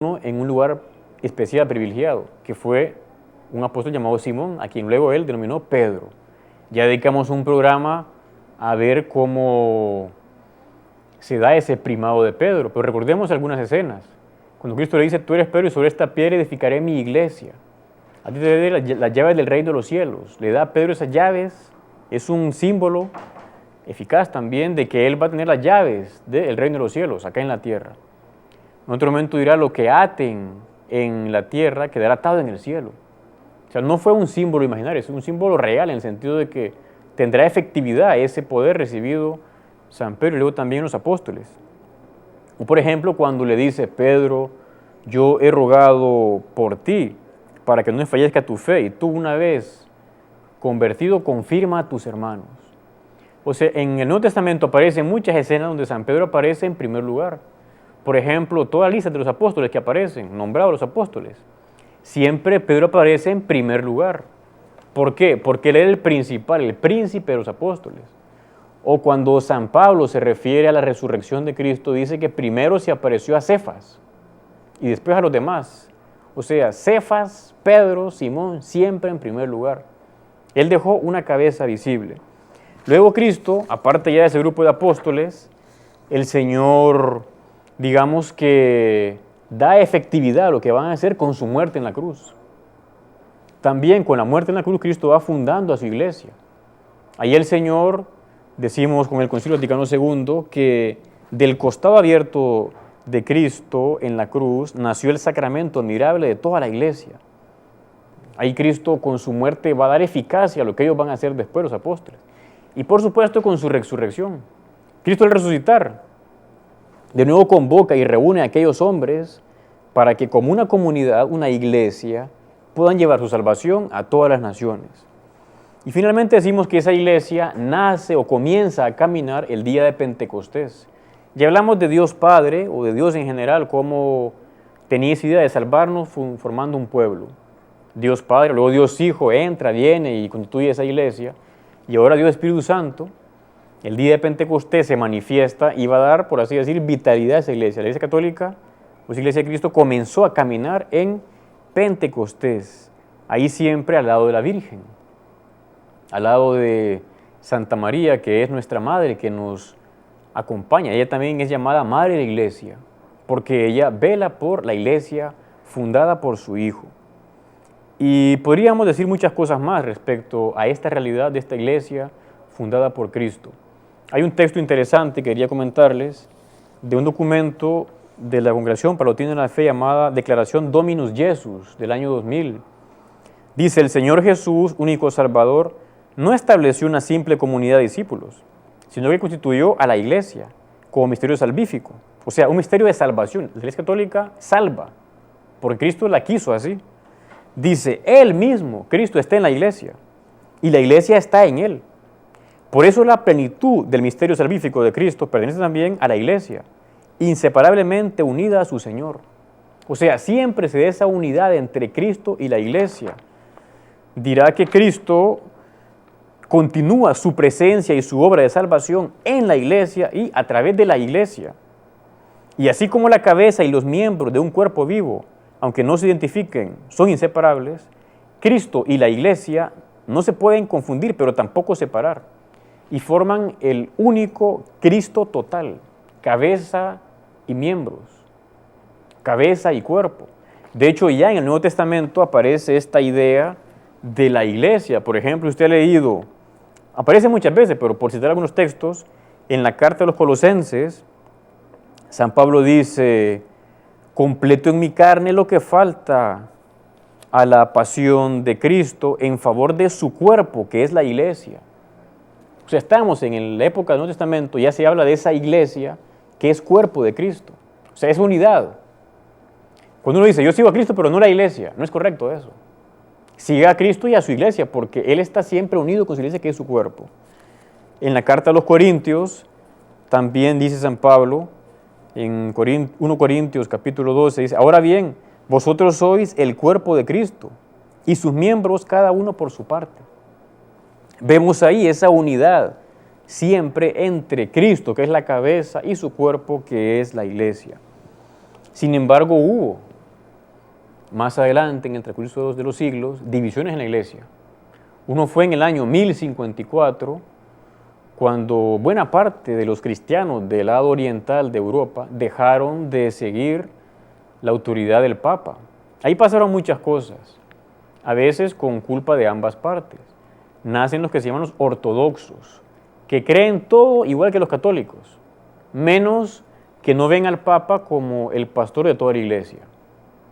en un lugar especial, privilegiado, que fue un apóstol llamado Simón, a quien luego él denominó Pedro. Ya dedicamos un programa a ver cómo se da ese primado de Pedro, pero recordemos algunas escenas. Cuando Cristo le dice, tú eres Pedro y sobre esta piedra edificaré mi iglesia. A ti te daré las llaves del reino de los cielos. Le da a Pedro esas llaves, es un símbolo eficaz también de que él va a tener las llaves del reino de los cielos acá en la tierra. En otro momento dirá, lo que aten en la tierra quedará atado en el cielo. O sea, no fue un símbolo imaginario, es un símbolo real en el sentido de que tendrá efectividad ese poder recibido San Pedro y luego también los apóstoles. O por ejemplo, cuando le dice, Pedro, yo he rogado por ti para que no desfallezca tu fe, y tú una vez convertido confirma a tus hermanos. O sea, en el Nuevo Testamento aparecen muchas escenas donde San Pedro aparece en primer lugar. Por ejemplo, toda la lista de los apóstoles que aparecen, nombrados los apóstoles, siempre Pedro aparece en primer lugar. ¿Por qué? Porque él era el principal, el príncipe de los apóstoles. O cuando San Pablo se refiere a la resurrección de Cristo, dice que primero se apareció a Cefas y después a los demás. O sea, Cefas, Pedro, Simón, siempre en primer lugar. Él dejó una cabeza visible. Luego Cristo, aparte ya de ese grupo de apóstoles, el Señor, digamos que da efectividad a lo que van a hacer con su muerte en la cruz. También con la muerte en la cruz, Cristo va fundando a su iglesia. Ahí el Señor, decimos con el Concilio Vaticano II, que del costado abierto de Cristo en la cruz nació el sacramento admirable de toda la iglesia. Ahí Cristo con su muerte va a dar eficacia a lo que ellos van a hacer después los apóstoles. Y por supuesto con su resurrección. Cristo al resucitar, de nuevo convoca y reúne a aquellos hombres para que como una comunidad, una iglesia, puedan llevar su salvación a todas las naciones. Y finalmente decimos que esa iglesia nace o comienza a caminar el día de Pentecostés. Ya hablamos de Dios Padre o de Dios en general, como tenía esa idea de salvarnos formando un pueblo. Dios Padre, luego Dios Hijo entra, viene y constituye esa iglesia. Y ahora Dios Espíritu Santo, el día de Pentecostés se manifiesta y va a dar, por así decir, vitalidad a esa iglesia. La iglesia católica, pues Iglesia de Cristo, comenzó a caminar en Pentecostés, ahí siempre al lado de la Virgen, al lado de Santa María, que es nuestra Madre, que nos acompaña. Ella también es llamada Madre de la Iglesia, porque ella vela por la iglesia fundada por su Hijo. Y podríamos decir muchas cosas más respecto a esta realidad de esta iglesia fundada por Cristo. Hay un texto interesante que quería comentarles de un documento de la Congregación Palatina de la Fe llamada Declaración Dominus Jesus del año 2000. Dice, el Señor Jesús, único Salvador, no estableció una simple comunidad de discípulos, sino que constituyó a la iglesia como misterio salvífico, o sea, un misterio de salvación. La Iglesia Católica salva, porque Cristo la quiso así. Dice, Él mismo, Cristo está en la iglesia, y la iglesia está en Él. Por eso la plenitud del misterio salvífico de Cristo pertenece también a la iglesia, inseparablemente unida a su Señor. O sea, siempre se da esa unidad entre Cristo y la iglesia. Dirá que Cristo continúa su presencia y su obra de salvación en la iglesia y a través de la iglesia. Y así como la cabeza y los miembros de un cuerpo vivo, aunque no se identifiquen, son inseparables, Cristo y la iglesia no se pueden confundir, pero tampoco separar. Y forman el único Cristo total, cabeza y miembros, cabeza y cuerpo. De hecho, ya en el Nuevo Testamento aparece esta idea de la iglesia. Por ejemplo, usted ha leído, aparece muchas veces, pero por citar algunos textos, en la carta de los Colosenses, San Pablo dice, completo en mi carne lo que falta a la pasión de Cristo en favor de su cuerpo, que es la iglesia. O sea, estamos en la época del Nuevo Testamento, ya se habla de esa iglesia que es cuerpo de Cristo. O sea, es unidad. Cuando uno dice, yo sigo a Cristo, pero no a la iglesia, no es correcto eso. Siga a Cristo y a su iglesia, porque Él está siempre unido con su iglesia, que es su cuerpo. En la carta a los Corintios, también dice San Pablo, en 1 Corintios capítulo 12, dice, ahora bien, vosotros sois el cuerpo de Cristo, y sus miembros cada uno por su parte. Vemos ahí esa unidad siempre entre Cristo, que es la cabeza, y su cuerpo, que es la iglesia. Sin embargo, hubo más adelante, en el transcurso de los siglos, divisiones en la iglesia. Uno fue en el año 1054, cuando buena parte de los cristianos del lado oriental de Europa dejaron de seguir la autoridad del Papa. Ahí pasaron muchas cosas, a veces con culpa de ambas partes. Nacen los que se llaman los ortodoxos, que creen todo igual que los católicos, menos que no ven al Papa como el pastor de toda la iglesia,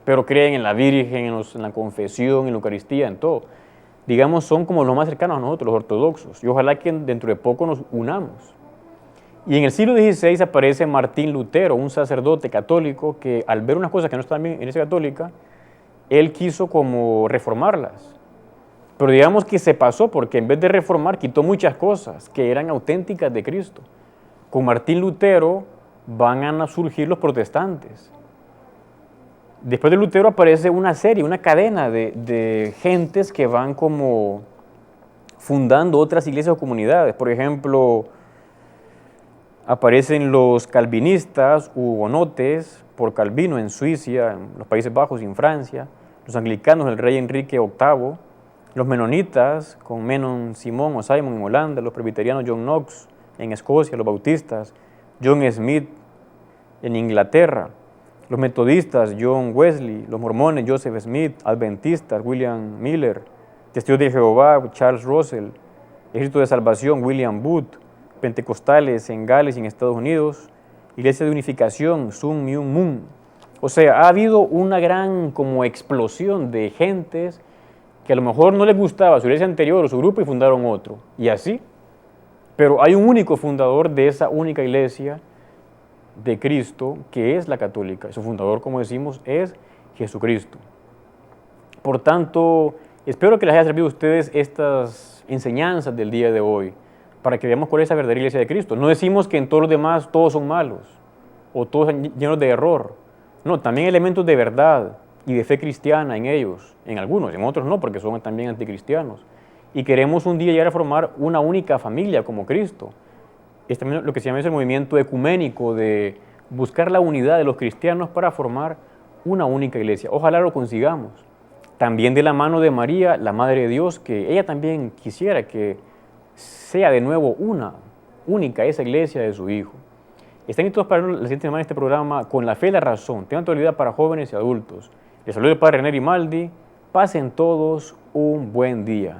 pero creen en la Virgen, en la confesión, en la Eucaristía, en todo. Digamos, son como los más cercanos a nosotros, los ortodoxos, y ojalá que dentro de poco nos unamos. Y en el siglo XVI aparece Martín Lutero, un sacerdote católico que al ver unas cosas que no estaban bien en la Iglesia católica, él quiso como reformarlas. Pero digamos que se pasó porque en vez de reformar quitó muchas cosas que eran auténticas de Cristo. Con Martín Lutero van a surgir los protestantes. Después de Lutero aparece una serie, una cadena de gentes que van como fundando otras iglesias o comunidades. Por ejemplo, aparecen los calvinistas, hugonotes, por Calvino en Suiza, en los Países Bajos y en Francia, los anglicanos del rey Enrique VIII, los menonitas con Menon Simón o Simon en Holanda, los presbiterianos John Knox en Escocia, los bautistas, John Smith en Inglaterra, los metodistas John Wesley, los mormones Joseph Smith, adventistas William Miller, testigos de Jehová Charles Russell, Ejército de Salvación William Booth, pentecostales en Gales y en Estados Unidos, Iglesia de Unificación Sun Myung Moon. O sea, ha habido una gran como explosión de gentes que a lo mejor no les gustaba su iglesia anterior o su grupo y fundaron otro, y así. Pero hay un único fundador de esa única iglesia de Cristo, que es la católica. Su fundador, como decimos, es Jesucristo. Por tanto, espero que les haya servido a ustedes estas enseñanzas del día de hoy, para que veamos cuál es la verdadera iglesia de Cristo. No decimos que en todos los demás todos son malos, o todos llenos de error. No, también hay elementos de verdad y de fe cristiana en ellos, en algunos, en otros no, porque son también anticristianos. Y queremos un día llegar a formar una única familia como Cristo. Es también lo que se llama ese movimiento ecuménico de buscar la unidad de los cristianos para formar una única iglesia. Ojalá lo consigamos. También de la mano de María, la Madre de Dios, que ella también quisiera que sea de nuevo una única esa iglesia de su Hijo. Están invitados para la siguiente semana este programa Con la Fe y la Razón, tema de actualidad para jóvenes y adultos. Les saludo el Padre René Grimaldi. Pasen todos un buen día.